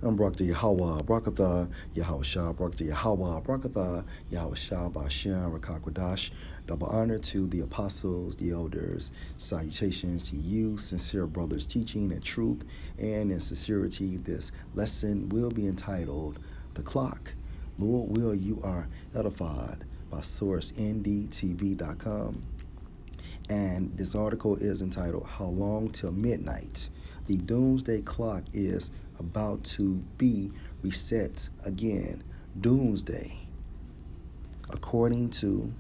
I'm Barakatah Yahweh, Barakatah Yahweh Shah, Barakatah Yahweh, Barakatah Yahweh Shah, Ba'ashem, Rakakwadash. Double honor to the apostles, the elders. Salutations to you, sincere brothers, teaching in truth and in sincerity. This lesson will be entitled The Clock. Lord will you are edified by sourceNDTV.com. And this article is entitled How Long Till Midnight? The doomsday clock is about to be reset again. Doomsday. According to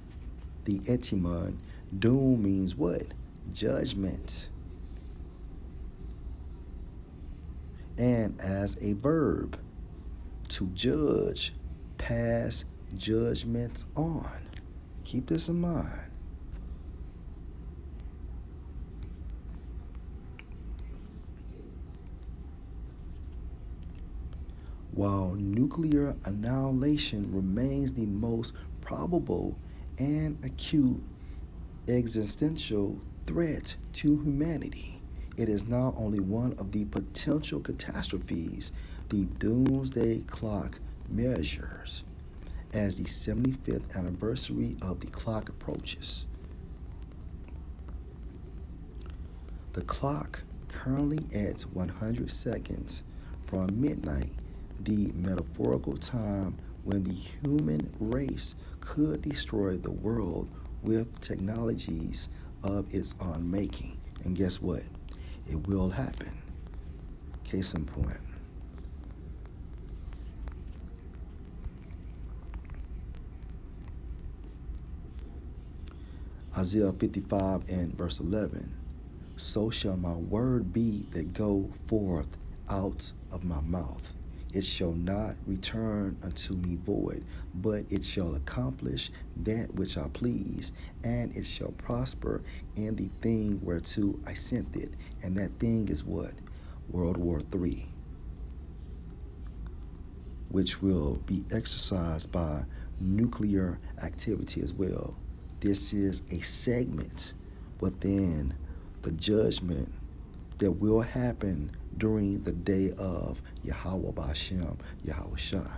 the etymon, doom means what? Judgment. And as a verb, to judge, pass judgments on. Keep this in mind. While nuclear annihilation remains the most probable and acute existential threat to humanity, it is not only one of the potential catastrophes the doomsday clock measures as the 75th anniversary of the clock approaches. The clock, currently at 100 seconds from midnight, the metaphorical time when the human race could destroy the world with technologies of its own making. And guess what? It will happen. Case in point. Isaiah 55 and verse 11. So shall my word be that go forth out of my mouth. It shall not return unto me void, but it shall accomplish that which I please, and it shall prosper in the thing whereto I sent it. And that thing is what? World War III, which will be exercised by nuclear activity as well. This is a segment within the judgment that will happen during the day of Yahweh Ba'ashem, Yahweh Shah.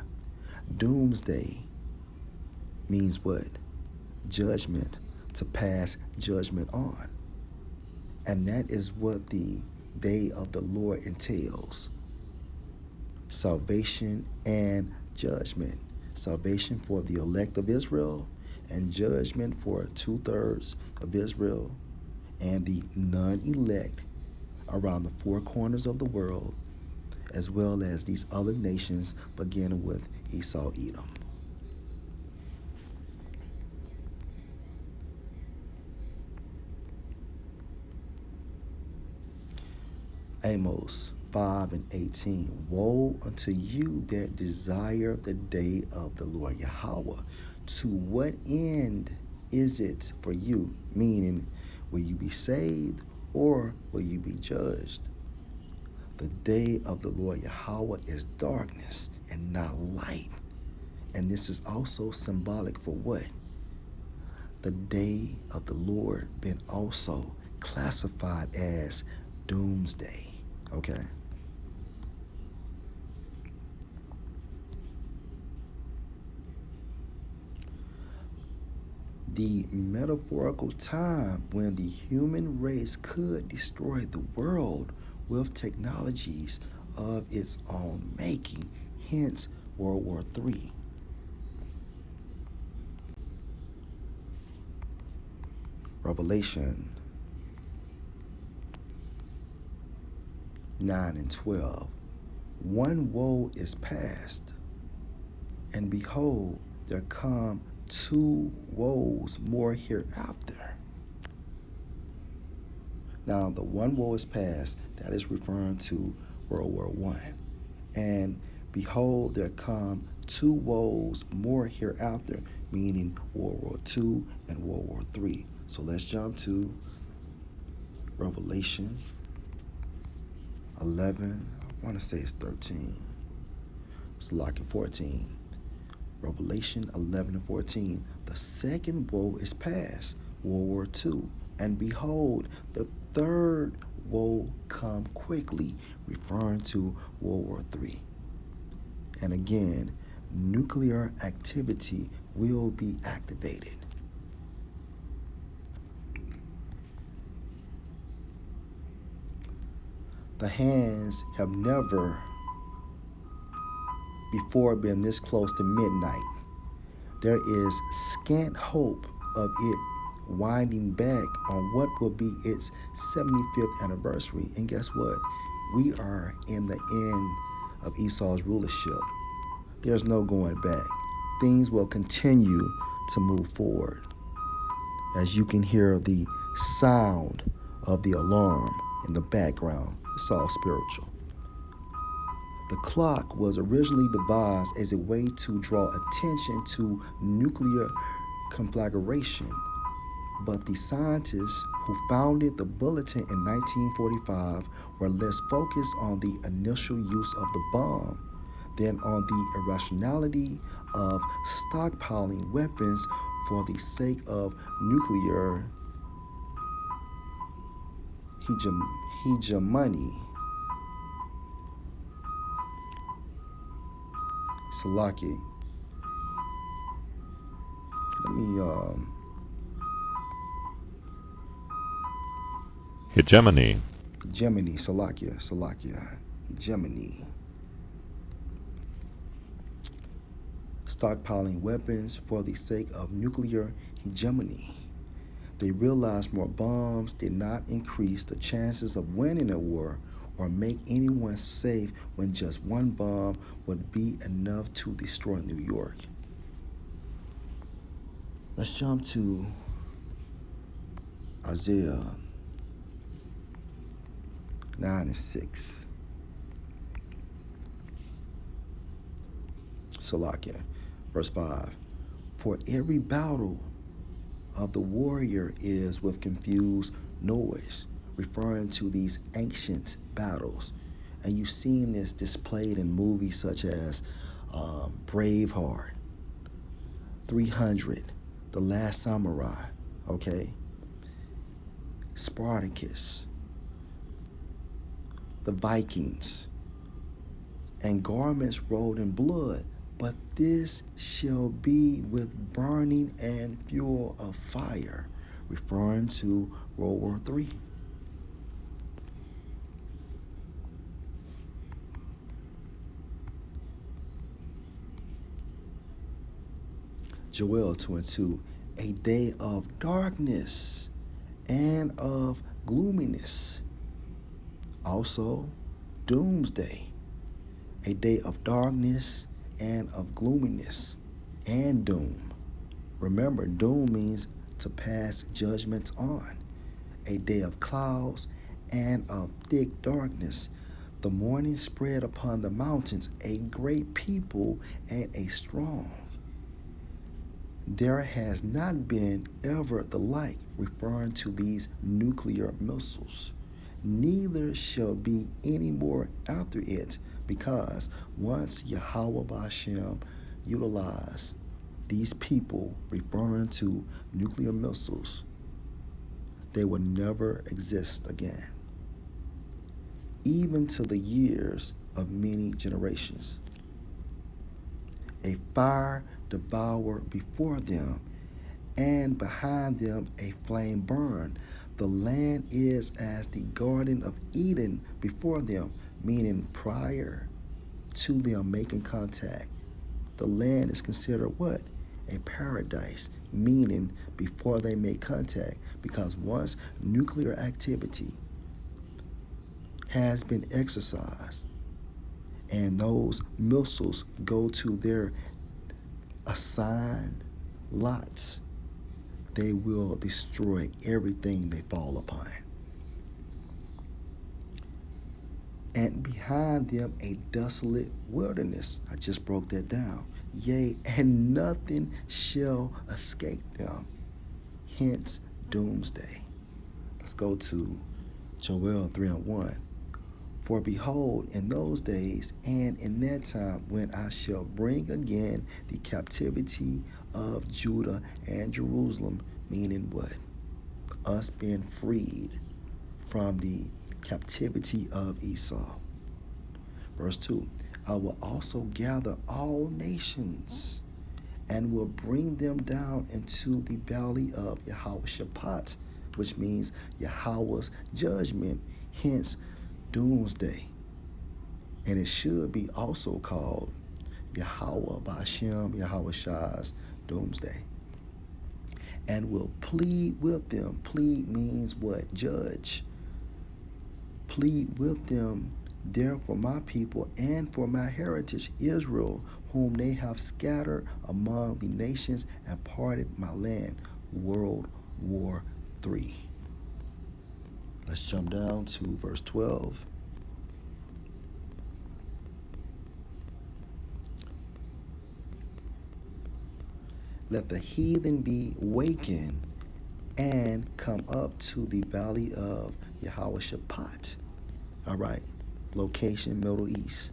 Doomsday means what? Judgment, to pass judgment on. And that is what the day of the Lord entails. Salvation and judgment. Salvation for the elect of Israel and judgment for 2/3 of Israel and the non-elect around the four corners of the world, as well as these other nations, beginning with Esau, Edom. Amos 5 and 18. Woe unto you that desire the day of the Lord Yahweh. To what end is it for you? Meaning, will you be saved or will you be judged? The day of the Lord Yahweh is darkness and not light. And this is also symbolic for what? The day of the Lord been also classified as doomsday. Okay? The metaphorical time when the human race could destroy the world with technologies of its own making, hence World War III. Revelation 9 and 12. One woe is past, and behold, there come two woes more hereafter. Now, the one woe is past, that is referring to World War I. And behold, there come two woes more hereafter, meaning World War II and World War III. So let's jump to Revelation 11. I want to say it's 13. It's like 14. Revelation 11 and 14. The second woe is past, World War II. And behold, the third woe come quickly, referring to World War III. And again, nuclear activity will be activated. The hands have never before been this close to midnight. There is scant hope of it winding back on what will be its 75th anniversary. And guess what? We are in the end of Esau's rulership. There's no going back. Things will continue to move forward. As you can hear the sound of the alarm in the background, it's all spiritual. The clock was originally devised as a way to draw attention to nuclear conflagration, but the scientists who founded the bulletin in 1945 were less focused on the initial use of the bomb than on the irrationality of stockpiling weapons for the sake of nuclear hegemony. Salaki. Let me Hegemony. Salakia. Hegemony. Stockpiling weapons for the sake of nuclear hegemony. They realized more bombs did not increase the chances of winning a war or make anyone safe when just one bomb would be enough to destroy New York. Let's jump to Isaiah 9:6. Salakia, verse 5. For every battle of the warrior is with confused noise, referring to these ancient battles. And you've seen this displayed in movies such as Braveheart, 300, The Last Samurai, okay? Spartacus, the Vikings, and garments rolled in blood. But this shall be with burning and fuel of fire, referring to World War III. Joel 2:2, a day of darkness and of gloominess. Also, doomsday, a day of darkness and of gloominess and doom. Remember, doom means to pass judgments on. A day of clouds and of thick darkness. The morning spread upon the mountains, a great people and a strong. There has not been ever the like, referring to these nuclear missiles. Neither shall be any more after it, because once Yahweh Ba'ashem utilized these people, referring to nuclear missiles, they will never exist again, even to the years of many generations. A fire devour before them, and behind them a flame burn. The land is as the Garden of Eden before them, meaning prior to them making contact. The land is considered what? A paradise, meaning before they make contact, because once nuclear activity has been exercised and those missiles go to their assigned lots, they will destroy everything they fall upon. And behind them a desolate wilderness. I just broke that down. Yea, and nothing shall escape them. Hence, doomsday. Let's go to Joel 3:1. For behold, in those days and in that time, when I shall bring again the captivity of Judah and Jerusalem, meaning what? Us being freed from the captivity of Esau. Verse 2, I will also gather all nations and will bring them down into the valley of Yahweh which means Yahweh's judgment, hence doomsday. And it should be also called Yahweh Ba'ashem, Yahweh Shah's doomsday. And will plead with them. Plead means what? Judge. Plead with them there for my people and for my heritage Israel, whom they have scattered among the nations and parted my land. World War III. Let's jump down to verse 12. Let the heathen be wakened and come up to the valley of Yahweh. All right, location Middle East.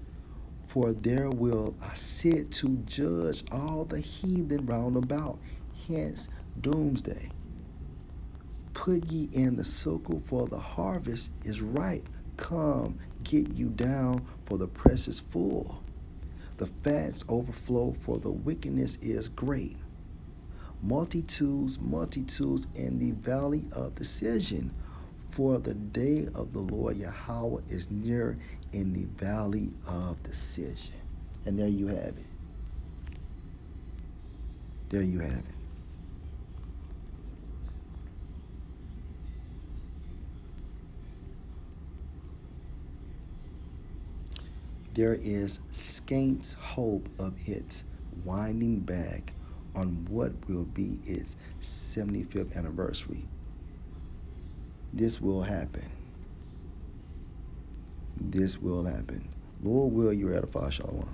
For there will I sit to judge all the heathen round about, hence doomsday. Put ye in the sickle, for the harvest is ripe. Come, get you down, for the press is full. The fats overflow, for the wickedness is great. Multitudes, multitudes in the valley of decision, for the day of the Lord Yahweh is near in the valley of decision. And there you have it. There you have it. There is scant hope of its winding back on what will be its 75th anniversary. This will happen. This will happen. Lord will, you're at a Shalom.